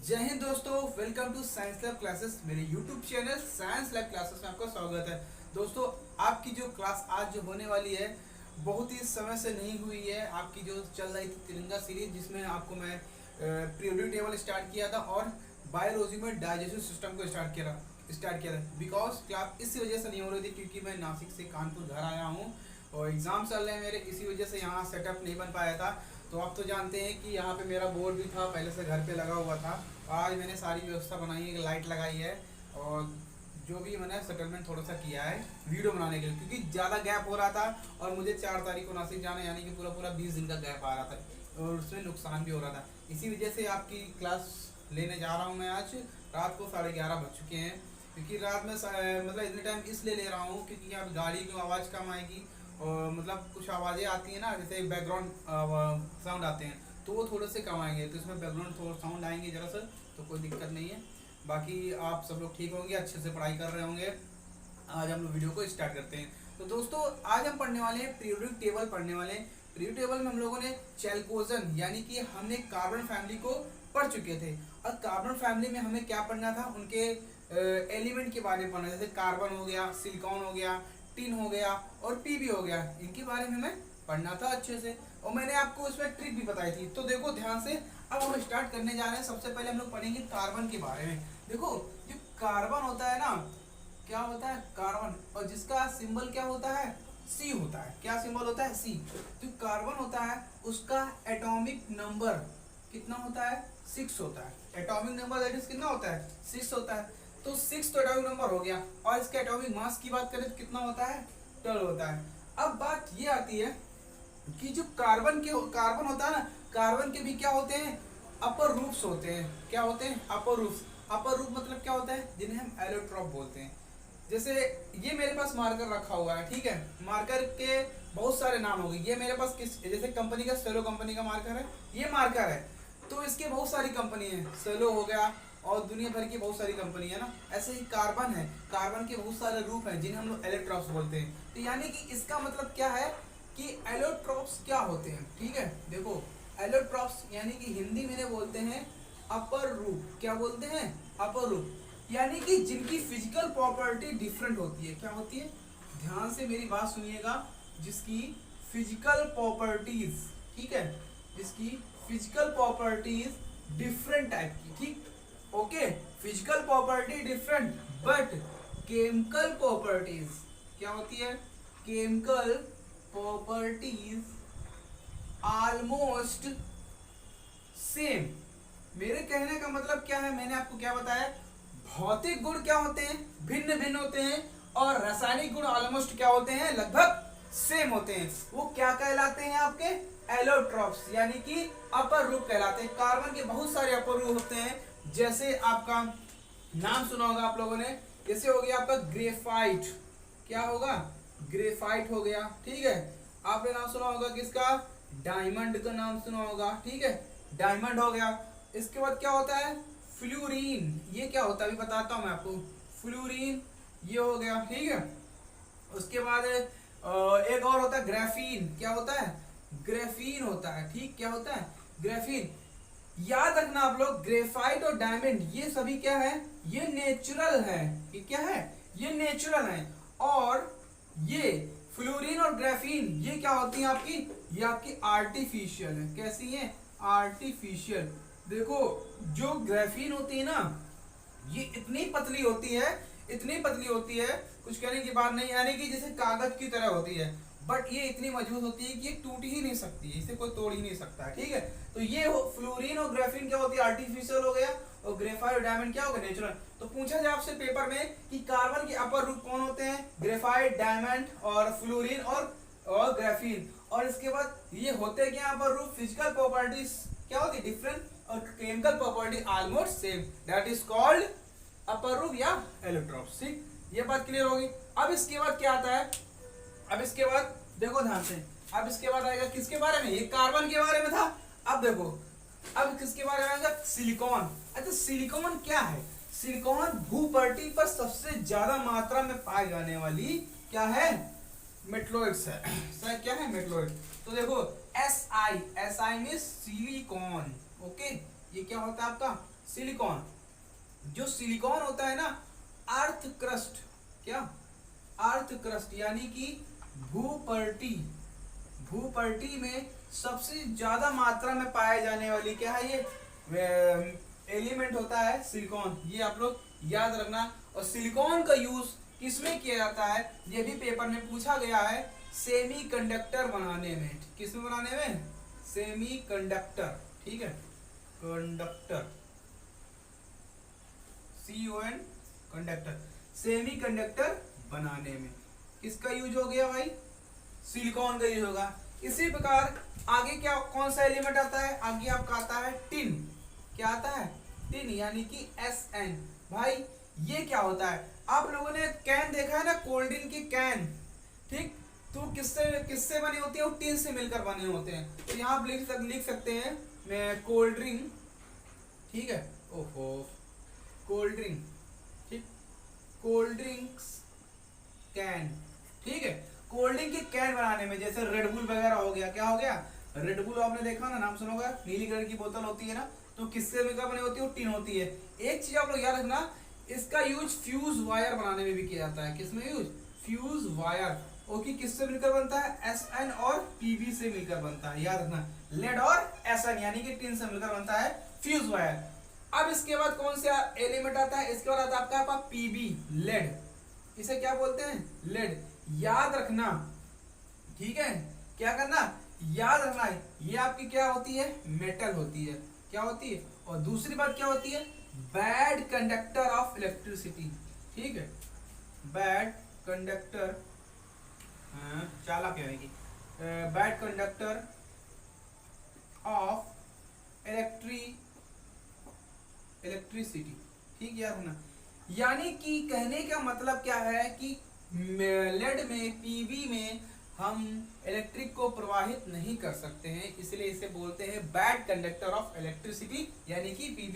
जय हिंद दोस्तों, welcome to science lab classes. मेरे YouTube channel science lab classes में आपका स्वागत है। दोस्तों, आपकी जो क्लास आज जो होने वाली है बहुत ही समय से नहीं हुई है। आपकी जो चल रही थी तिरंगा सीरीज, जिसमें आपको मैं पीरियोडिक टेबल स्टार्ट किया था और बायोलॉजी में डाइजेस्टिव सिस्टम को स्टार्ट किया था। बिकॉज क्लास इसी वजह से नहीं हो रही थी क्योंकि मैं नासिक से कानपुर घर आया हूँ और एग्जाम चल रहे हैं मेरे, इसी वजह से यहाँ सेटअप नहीं बन पाया था। तो आप तो जानते हैं कि यहाँ पे मेरा बोर्ड भी था, पहले से घर पे लगा हुआ था। आज मैंने सारी व्यवस्था बनाई है, लाइट लगाई है और जो भी मैंने सेटलमेंट थोड़ा सा किया है वीडियो बनाने के लिए, क्योंकि ज़्यादा गैप हो रहा था और मुझे 4 तारीख को नासिक जाना, यानी कि पूरा पूरा 20 दिन का गैप आ रहा था और उसमें नुकसान भी हो रहा था। इसी वजह से आपकी क्लास लेने जा रहा हूँ मैं। आज रात को 11:30 बज चुके हैं, क्योंकि रात में मतलब इतने टाइम इसलिए ले रहा हूँ क्योंकि यहाँ गाड़ी की आवाज़ कम आएगी और मतलब कुछ आवाज़ें आती हैं ना, जैसे बैकग्राउंड साउंड आते हैं, तो वो थोड़े से कम आएंगे। तो इसमें बैकग्राउंड थोड़ा साउंड आएंगे जरा सा, तो कोई दिक्कत नहीं है। बाकी आप सब लोग ठीक होंगे, अच्छे से पढ़ाई कर रहे होंगे। आज हम लोग वीडियो को स्टार्ट करते हैं। तो दोस्तों, आज हम पढ़ने वाले हैं पीरियोडिक टेबल पढ़ने वाले हैं। पीरियोडिक टेबल में हम लोगों ने चैल्कोजन यानी कि हमने कार्बन फैमिली को पढ़ चुके थे। और कार्बन फैमिली में हमें क्या पढ़ना था, उनके एलिमेंट के बारे में पढ़ना, जैसे कार्बन हो गया, सिलिकॉन हो गया, टिन हो गया और पीबी हो गया। इनके बारे में हमें पढ़ना था अच्छे से, और मैंने आपको उसमें ट्रिक भी बताई थी। तो देखो ध्यान से, अब हम स्टार्ट करने जा रहे हैं। सबसे पहले हम लोग पढ़ेंगे कार्बन के बारे में। देखो, जो कार्बन होता है ना, क्या होता है कार्बन, और जिसका सिंबल क्या होता है, सी होता है। क्या सिंबल होता है, सी। जो कार्बन होता है उसका एटॉमिक नंबर कितना होता है, 6 होता है। एटॉमिक नंबर दैट इज कितना होता है, 6 होता है। तो 6 तो एटॉमिक नंबर हो गया, और इसका एटॉमिक मास की बात करें तो कितना होता है, 12 होता है। अब बात ये आती है कि जो कार्बन होता है ना, कार्बन के भी क्या होते हैं, अपर रूप्स होते हैं। क्या होते हैं, अपर रूप्स। अपर रूप मतलब क्या होता है, जिन्हें हम एलोट्रॉप बोलते हैं। जैसे ये मेरे पास मार्कर रखा हुआ है, ठीक है। मार्कर के बहुत सारे नाम हो गए। ये मेरे पास किस, जैसे कंपनी का सेलो कंपनी का मार्कर है, ये मार्कर है। तो इसके बहुत सारी कंपनी है, सेलो हो गया और दुनिया भर की बहुत सारी कंपनी है ना। ऐसे ही कार्बन है, कार्बन के बहुत सारे रूप हैं जिन्हें हम लोग एलोट्रॉप्स बोलते हैं। तो यानी कि इसका मतलब क्या है कि एलोट्रॉप्स क्या होते हैं, ठीक है। देखो, एलोट्रॉप्स यानी कि हिंदी में बोलते हैं अपर रूप। क्या बोलते हैं, अपर रूप। यानी कि जिनकी फिजिकल प्रॉपर्टी डिफरेंट होती है। क्या होती है, ध्यान से मेरी बात सुनिएगा। जिसकी फिजिकल प्रॉपर्टीज, ठीक है, जिसकी फिजिकल प्रॉपर्टीज डिफरेंट टाइप की, ठीक, okay. Physical property different but chemical properties क्या होती है, केमिकल प्रॉपर्टीज ऑलमोस्ट सेम। मेरे कहने का मतलब क्या है, मैंने आपको क्या बताया, भौतिक गुण क्या होते हैं, भिन्न भिन्न होते हैं, और रासायनिक गुण ऑलमोस्ट क्या होते हैं, लगभग सेम होते हैं। वो क्या कहलाते हैं, आपके एलोट्रॉप्स, यानी कि अपर रूप कहलाते हैं। कार्बन के बहुत सारे अपर रूप होते हैं, जैसे आपका नाम सुना होगा आप लोगों ने, जैसे हो गया आपका ग्रेफाइट। क्या होगा, ग्रेफाइट हो गया, ठीक है। आपने नाम सुना होगा किसका, डायमंड का नाम सुना होगा, ठीक है, डायमंड हो गया। इसके बाद क्या होता है, फ्लूरीन। ये क्या होता है अभी बताता हूं मैं आपको। फ्लूरीन ये हो गया, ठीक है। उसके बाद एक और होता है ग्राफीन। क्या होता है, ग्राफीन होता है, ठीक। क्या होता है, ग्राफीन। याद रखना आप लोग, ग्रेफाइट और डायमंड ये सभी क्या है, ये नेचुरल है। ये क्या है, ये नेचुरल है। और ये फ्लोरीन और ग्राफीन ये क्या होती है आपकी, ये आपकी आर्टिफिशियल है। कैसी है, आर्टिफिशियल। देखो, जो ग्राफीन होती है ना, ये इतनी पतली होती है, इतनी पतली होती है, कुछ कहने की बात नहीं, यानी कि जैसे कागज की तरह होती है। बट ये इतनी मजबूत होती है कि ये टूट ही नहीं सकती है, इसे कोई तोड़ ही नहीं सकता है, ठीक है। तो ये फ्लोरीन और ग्राफीन क्या होती है, आर्टिफिशियल हो गया, और ग्रेफाइट और डायमंड क्या होगा, नेचुरल। तो पूछा जाए आपसे पेपर में कि कार्बन के अपर रूप कौन होते हैं, ग्रेफाइट, डायमंड और फ्लोरीन और ग्राफीन। और इसके बाद ये होते क्या अपर रूप, फिजिकल प्रॉपर्टीज क्या होती है, डिफरेंट, और chemical property almost same, that is called अपर रूप या एलोट्रॉप्स, ठीक। ये बात क्लियर होगी। अब इसके बाद क्या आता है, अब इसके बाद देखो ध्यान से, अब इसके बाद आएगा किसके बारे में, ये कार्बन के बारे में था। अब देखो, अब किसके बारे में आएगा, सिलिकॉन। अच्छा, सिलिकॉन क्या है, सिलिकॉन भूपटल पर सबसे ज्यादा मात्रा में पाई जाने वाली क्या है, मेटलॉइड्स है। सर क्या है, मेटलॉइड। तो देखो, S I mean silicon, okay. ये क्या होता है आपका सिलिकॉन। जो सिलिकॉन होता है ना, अर्थ क्रस्ट, क्या अर्थ क्रस्ट यानी कि भूपर्टी, भूपर्टी में सबसे ज्यादा मात्रा में पाए जाने वाली क्या है, ये एलिमेंट होता है सिलिकॉन। ये आप लोग याद रखना। और सिलिकॉन का यूज किसमें किया जाता है, ये भी पेपर में पूछा गया है, सेमीकंडक्टर बनाने में। किसमें बनाने में, सेमीकंडक्टर, ठीक है, कंडक्टर, CON कंडक्टर, सेमीकंडक्टर बनाने में किसका यूज हो गया भाई, सिलिकॉन का यूज होगा। इसी प्रकार आगे क्या, कौन सा एलिमेंट आता है, आगे आपका आता है टिन। क्या आता है, टिन यानी कि SN। भाई ये क्या होता है, आप लोगों ने कैन देखा है ना, कोल्ड ड्रिंक की कैन, ठीक, तो किससे किससे बनी होती है, वो टिन से मिलकर बने होते हैं। तो यहाँ आप लिख सकते हैं मैं कोल्ड ड्रिंक, ठीक है, ओहो, कोल्ड ड्रिंक, ठीक, कोल्ड ड्रिंक्स कैन, ठीक है, कोल्ड ड्रिंक की कैन बनाने में, जैसे रेडबुल वगैरह हो गया, क्या हो गया, रेडबुल आपने देखा ना, नाम सुना होगा, नीली कलर की बोतल होती है ना, तो किससे मिलकर बनी होती है, वो टिन होती है। एक चीज आप लोग याद रखना, इसका यूज फ्यूज वायर बनाने में भी किया जाता है। किसमें यूज, फ्यूज वायर, ओके, किससे मिलकर बनता है, SN और PB से मिलकर बनता है, याद रखना, लेड और SN यानी कि टिन से मिलकर बनता है फ्यूज वायर। अब इसके बाद कौन सा एलिमेंट आता है, इसके बाद आता है आपका PB, लेड, इसे क्या बोलते हैं, लेड, याद रखना, ठीक है, क्या करना, याद रखना, ये आपकी क्या होती है, मेटल होती है, क्या होती है। और दूसरी बात क्या होती है, बैड कंडक्टर ऑफ इलेक्ट्रिसिटी, ठीक है, बैड कंडक्टर, चालक है कि बैड कंडक्टर ऑफ इलेक्ट्रिसिटी, ठीक, याद रखना। यानी कि कहने का मतलब क्या है कि लेड में, PB में हम इलेक्ट्रिक को प्रवाहित नहीं कर सकते हैं, इसलिए इसे बोलते हैं बैड कंडक्टर ऑफ इलेक्ट्रिसिटी यानी कि PB।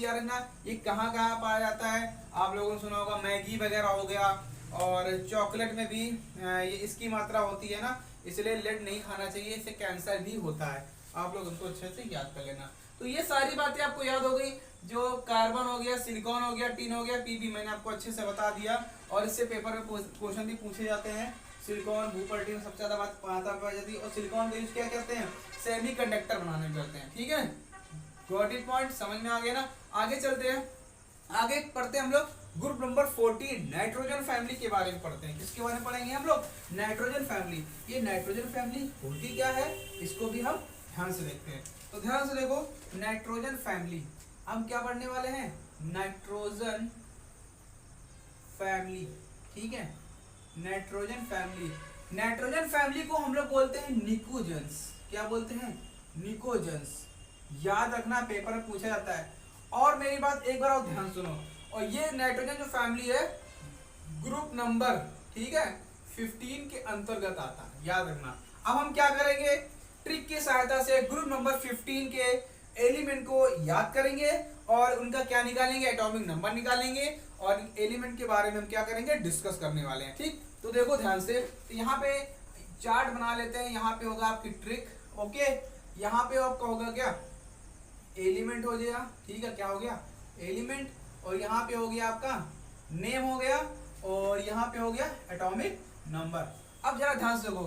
याद रखना, ये कहाँ कहाँ पाया जाता है, आप लोगों ने सुना होगा मैगी वगैरह हो गया, और चॉकलेट में भी ये इसकी मात्रा होती है ना, इसलिए लेड नहीं खाना चाहिए, इससे कैंसर भी होता है। आप लोग उनको अच्छे से याद कर लेना। तो ये सारी बातें आपको याद हो गई, जो कार्बन हो गया, सिलिकॉन हो गया, टिन हो गया, PB मैंने आपको अच्छे से बता दिया। और इससे पेपर में क्वेश्चन भी पूछे जाते हैं। सिलिकॉन भूपर्टी में सबसे ज्यादा बात पाई जाती है, और सिलिकॉन का यूज क्या करते हैं, सेमीकंडक्टर बनाने में करते हैं, ठीक है, गॉट इट, पॉइंट समझ में आ गया ना। आगे चलते हैं, आगे पढ़ते हैं हम लोग ग्रुप नंबर 14, नाइट्रोजन फैमिली के बारे में पढ़ते हैं। किसके बारे में पढ़ेंगे हम लोग, नाइट्रोजन फैमिली। ये नाइट्रोजन फैमिली होती क्या है, इसको भी हम ध्यान से देखते हैं। तो ध्यान से देखो, नाइट्रोजन फैमिली हम क्या पढ़ने वाले हैं, नाइट्रोजन फैमिली, ठीक है, नाइट्रोजन फैमिली। नाइट्रोजन फैमिली को हम लोग बोलते हैं निकोजेंस। क्या बोलते हैं, निकोजेंस, याद रखना, पेपर में पूछा जाता है। और मेरी बात एक बार और ध्यान सुनो, और ये नाइट्रोजन जो फैमिली है ग्रुप नंबर, ठीक है, 15 के अंतर्गत आता है, याद रखना। अब हम क्या करेंगे, ट्रिक की सहायता से ग्रुप नंबर 15 के एलिमेंट को याद करेंगे और उनका क्या निकालेंगे, एटॉमिक नंबर निकालेंगे, और एलिमेंट के बारे में हम क्या करेंगे, डिस्कस करने वाले हैं, ठीक। तो देखो ध्यान से, तो यहाँ पे चार्ट बना लेते हैं। यहाँ पे होगा आपकी ट्रिक, ओके, यहाँ पे आपका होगा क्या, एलिमेंट हो गया, ठीक है, क्या हो गया, एलिमेंट, और यहाँ पे हो गया आपका नेम हो गया, और यहाँ पे हो गया एटॉमिक नंबर। अब जरा ध्यान से देखो,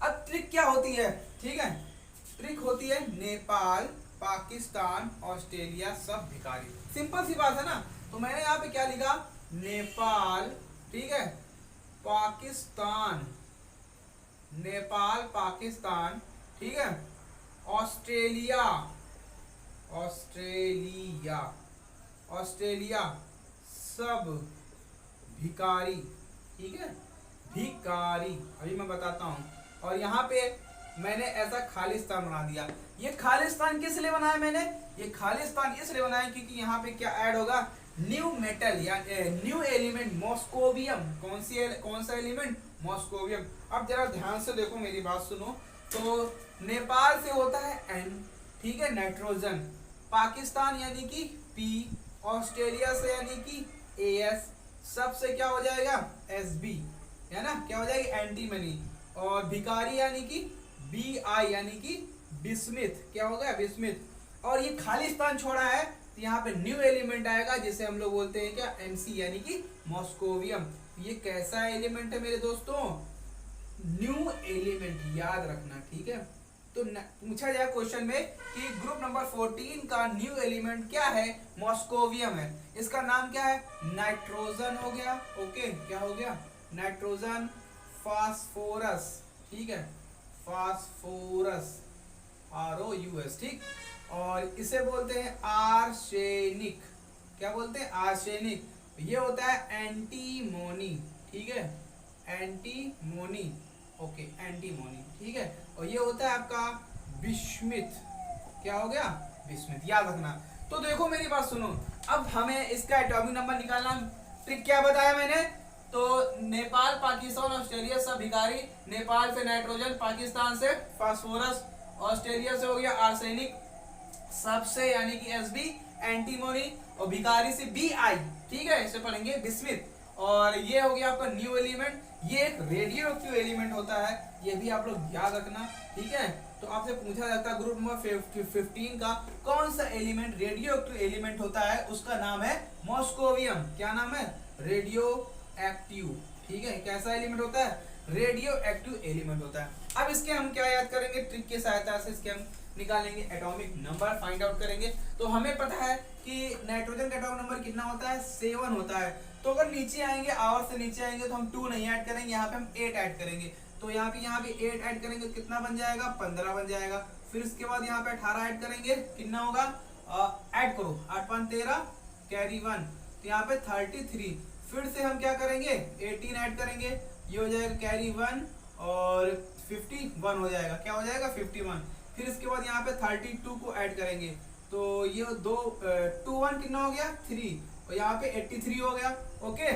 अब ट्रिक क्या होती है, ठीक है, ट्रिक होती है नेपाल, पाकिस्तान, ऑस्ट्रेलिया सब भिखारी। सिंपल सी बात है ना। तो मैंने यहाँ पे क्या लिखा, नेपाल, ठीक है, पाकिस्तान, नेपाल पाकिस्तान, ठीक है, ऑस्ट्रेलिया, ऑस्ट्रेलिया, ऑस्ट्रेलिया सब भिखारी, ठीक है, भिखारी, अभी मैं बताता हूं। और यहाँ पे मैंने ऐसा खालिस्तान बना दिया। ये खालिस्तान किस लिए बनाया मैंने, ये खालिस्तान इसलिए बनाया क्योंकि यहाँ पे क्या ऐड होगा, न्यू मेटल या न्यू एलिमेंट मॉस्कोवियम। कौन सा एलिमेंट, मॉस्कोवियम। अब जरा ध्यान से देखो, मेरी बात सुनो। तो नेपाल से होता है N, ठीक है, नाइट्रोजन, पाकिस्तान यानी कि P, ऑस्ट्रेलिया से यानी कि AS, सबसे क्या हो जाएगा SB, है ना, क्या हो जाएगी एंटीमनी, और भिखारी यानी कि BI यानी कि बिस्मिथ, क्या होगा बिस्मिथ। और ये खालिस्तान छोड़ा है तो यहाँ पे न्यू एलिमेंट आएगा जिसे हम लोग बोलते हैं क्या, Mc यानी कि मॉस्कोवियम। ये कैसा एलिमेंट है मेरे दोस्तों, न्यू एलिमेंट, याद रखना, ठीक है। तो पूछा जाए क्वेश्चन में कि ग्रुप नंबर 14 का न्यू एलिमेंट क्या है, मॉस्कोवियम है। इसका नाम क्या है, नाइट्रोजन हो गया। ओके, क्या हो गया, नाइट्रोजन फास्फोरस, ठीक है, फास्फोरस, ROUS, ठीक। और इसे बोलते हैं आर्सेनिक, क्या बोलते हैं, आर्सेनिक। ये होता है एंटीमोनी, ठीक है, एंटीमोनी, ओके, एंटीमोनी, ठीक है। और ये होता है आपका बिस्मिथ, क्या हो गया, बिस्मिथ, याद रखना। तो देखो मेरी बात सुनो, अब हमें इसका एटॉमिक नंबर निकालना। ट्रिक क्या बताया मैंने, तो नेपाल, पाकिस्तान, ऑस्ट्रेलिया सब भिखारी। नेपाल से नाइट्रोजन, पाकिस्तान से फास्फोरस, ऑस्ट्रेलिया से हो गया आर्सेनिक, सबसे यानी कि Sb एंटीमोनी, और भिखारी से Bi, ठीक है, इसे पढ़ेंगे बिस्मिथ। और ये हो गया आपका न्यू एलिमेंट। ये एक रेडियो एक्टिव एलिमेंट होता है, ये भी आप लोग याद रखना, ठीक है। तो आपसे पूछा जाता है ग्रुप नंबर 15 का कौन सा एलिमेंट रेडियो एक्टिव एलिमेंट होता है, उसका नाम है मॉस्कोवियम। क्या नाम है, रेडियो एक्टिव, ठीक है। कैसा एलिमेंट होता है, रेडियो एक्टिव एलिमेंट होता है। अब इसके हम क्या याद करेंगे, ट्रिक की सहायता से इसके हम निकालेंगे, एटॉमिक नंबर फाइंड आउट करेंगे। तो हमें पता है कि नाइट्रोजन का एटॉमिक नंबर कितना होता है, 7 होता है। तो अगर नीचे आएंगे, आवर से नीचे आएंगे, तो हम 2 नहीं ऐड करेंगे, यहाँ पे हम 8 ऐड करेंगे। तो यहाँ पे 8 ऐड करेंगे, कितना बन जाएगा, 15 बन जाएगा। फिर इसके बाद यहाँ पे 18 ऐड करेंगे, कितना होगा, ऐड करो, 8 5 13, कैरी 1, तो यहाँ पे 33। फिर से हम क्या करेंगे, 18 ऐड करेंगे, ये हो जाएगा कैरी 1 और 51 हो जाएगा, क्या हो जाएगा, 51। फिर इसके बाद यहाँ पे 32 को ऐड करेंगे, तो ये 2 1 कितना हो गया, 3, और यहाँ पे 83 हो गया। ओके,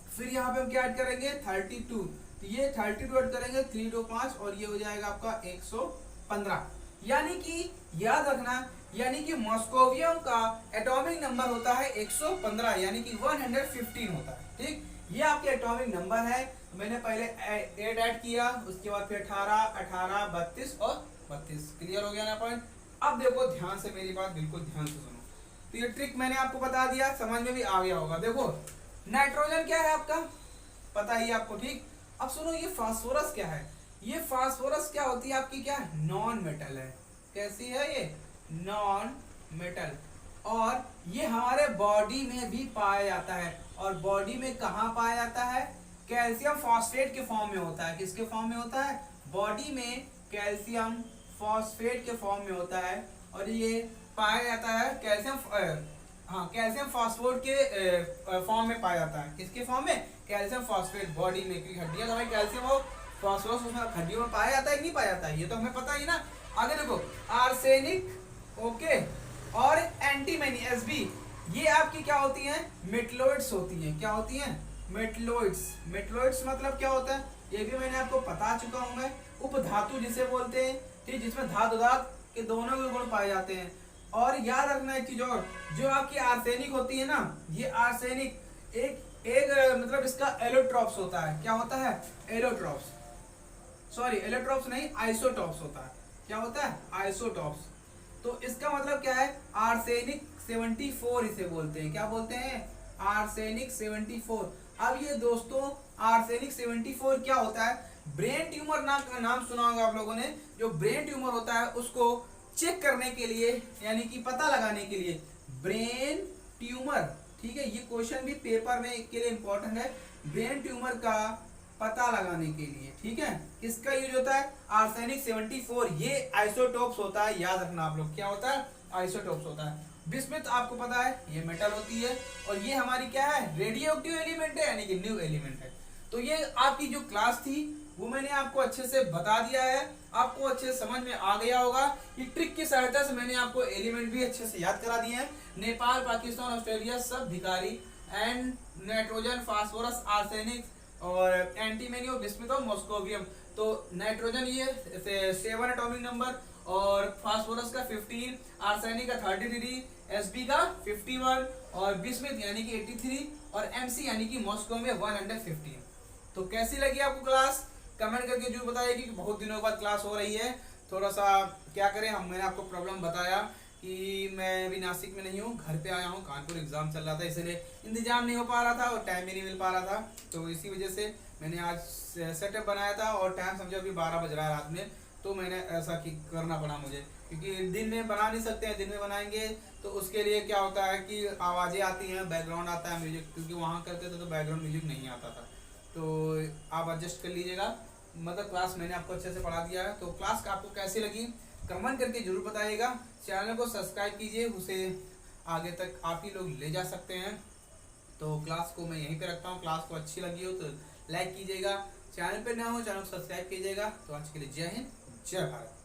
फिर यहाँ पे हम क्या ऐड करेंगे, 32, तो ये 32 ऐड करेंगे, 3 2 5, और ये हो जाएगा आपका 115। यानी कि याद रखना, यानी कि मॉस्कोवियम का एटॉमिक नंबर होता है 115, यानी कि 115 होता है, ठीक। ये आपके एटॉमिक नंबर है। मैंने पहले 8 ऐड किया, उसके बाद फिर 18 18 32 और 32। क्लियर हो गया ना पॉइंट। अब देखो ध्यान से मेरी बात, बिल्कुल ध्यान से सुनो। तो ये ट्रिक मैंने आपको बता दिया, समझ में भी आ गया होगा। देखो नाइट्रोजन क्या है आपका, पता ही आपको, ठीक। अब सुनो, ये फास्फोरस क्या है, ये फास्फोरस क्या होती है आपकी, क्या नॉन मेटल है। कैसी है ये, नॉन मेटल। और ये हमारे बॉडी में भी पाया जाता है। और बॉडी में कहाँ पाया जाता है, कैल्शियम फॉस्फेट के फॉर्म में होता है। किसके फॉर्म में होता है, बॉडी में कैल्शियम फॉस्फेट के फॉर्म में होता है। और ये पाया जाता है कैल्शियम फॉस्फेट के फॉर्म में पाया जाता है। किसके फॉर्म में, कैल्शियम फॉस्फेट, बॉडी में, क्योंकि हड्डियां तो भाई कैल्शियम और फॉस्फोरस उसमें हड्डियों में पाया जाता है कि नहीं पाया जाता है, ये तो हमें पता ही ना। आगे देखो, आर्सेनिक, ओके, और एंटीमनी, Sb, ये आपकी क्या होती हैं, मेटलॉइड्स होती हैं। क्या होती हैं, मेटलॉइड्स। मेटलॉइड्स मतलब क्या होता है, ये भी मैंने आपको बता चुका हूं मैं। उपधातु जिसे बोलते हैं, ठीक, जिसमें धातु के दोनों के गुण पाए जाते हैं। और याद रखना एक चीज और, जो आपकी आर्सेनिक होती है ना, ये आर्सेनिक एक मतलब इसका एलोट्रॉप्स होता है। क्या होता है, एलोट्रॉप्स, सॉरी एलोट्रॉप्स नहीं, आइसोटॉप्स होता है। क्या होता है, आइसोटॉप्स। तो इसका मतलब क्या है, आर्सेनिक 74 इसे बोलते हैं। क्या बोलते हैं, आर्सेनिक 74। अब ये दोस्तों आर्सेनिक 74 क्या होता है, ब्रेन ट्यूमर नाम सुना होगा आप लोगों ने। जो ब्रेन ट्यूमर होता है उसको चेक करने के लिए, यानी कि पता लगाने के लिए, ब्रेन ट्यूमर, ठीक है, ये क्वेश्चन भी पेपर में के लिए इंपॉर्टेंट है, ब्रेन ट्यूमर का पता लगाने के लिए, ठीक है। किसका यूज होता है, आर्सेनिक 74, ये आइसोटोप्स होता है, याद रखना आप लोग, क्या होता है, आइसोटोप्स होता है। बिस्मिथ आपको पता है ये मेटल होती है, और ये हमारी क्या है, रेडियो एक्टिव एलिमेंट है, यानी कि न्यू एलिमेंट है। तो ये आपकी जो क्लास थी वो मैंने आपको अच्छे से बता दिया है, आपको अच्छे से समझ में आ गया होगा। ये ट्रिक की सहायता से मैंने आपको एलिमेंट भी अच्छे से याद करा दिए हैं। नेपाल, पाकिस्तान, ऑस्ट्रेलिया सब भिखारी, एंड नाइट्रोजन, फास्फोरस, आर्सेनिक और एंटीमनी और बिस्मिथ और मॉस्कोवियम। तो नाइट्रोजन ये 7 एटॉमिक नंबर, और फास्फोरस का 15, आर्सेनिक का 33, Sb का 51, और बिस्मिथ यानी कि 83, और Mc यानी कि मॉस्को में 115। तो कैसी लगी आपको क्लास, कमेंट करके जरूर बताइए कि बहुत दिनों के बाद क्लास हो रही है। थोड़ा सा क्या करें, मैंने आपको प्रॉब्लम बताया कि मैं अभी नासिक में नहीं हूँ, घर पे आया हूँ। कानपुर एग्ज़ाम चल रहा था, इसलिए इंतजाम नहीं हो पा रहा था और टाइम भी नहीं मिल पा रहा था। तो इसी वजह से मैंने आज सेटअप बनाया था और टाइम समझो अभी 12 बज रहा है रात में। तो मैंने ऐसा कि करना पड़ा मुझे, क्योंकि दिन में बना नहीं सकते हैं। दिन में बनाएंगे तो उसके लिए क्या होता है कि आवाज़ें आती हैं, बैकग्राउंड आता है म्यूजिक, क्योंकि वहाँ करते थे तो बैकग्राउंड म्यूजिक नहीं आता था। तो आप एडजस्ट कर लीजिएगा। मतलब क्लास मैंने आपको अच्छे से पढ़ा दिया है। तो क्लास आपको कैसी लगी कमेंट करके जरूर बताइएगा। चैनल को सब्सक्राइब कीजिए, उसे आगे तक आप ही लोग ले जा सकते हैं। तो क्लास को मैं यहीं पे रखता हूँ। क्लास को अच्छी लगी हो तो लाइक कीजिएगा, चैनल पे नया हो चैनल को सब्सक्राइब कीजिएगा। तो आज के लिए जय हिंद, जय भारत।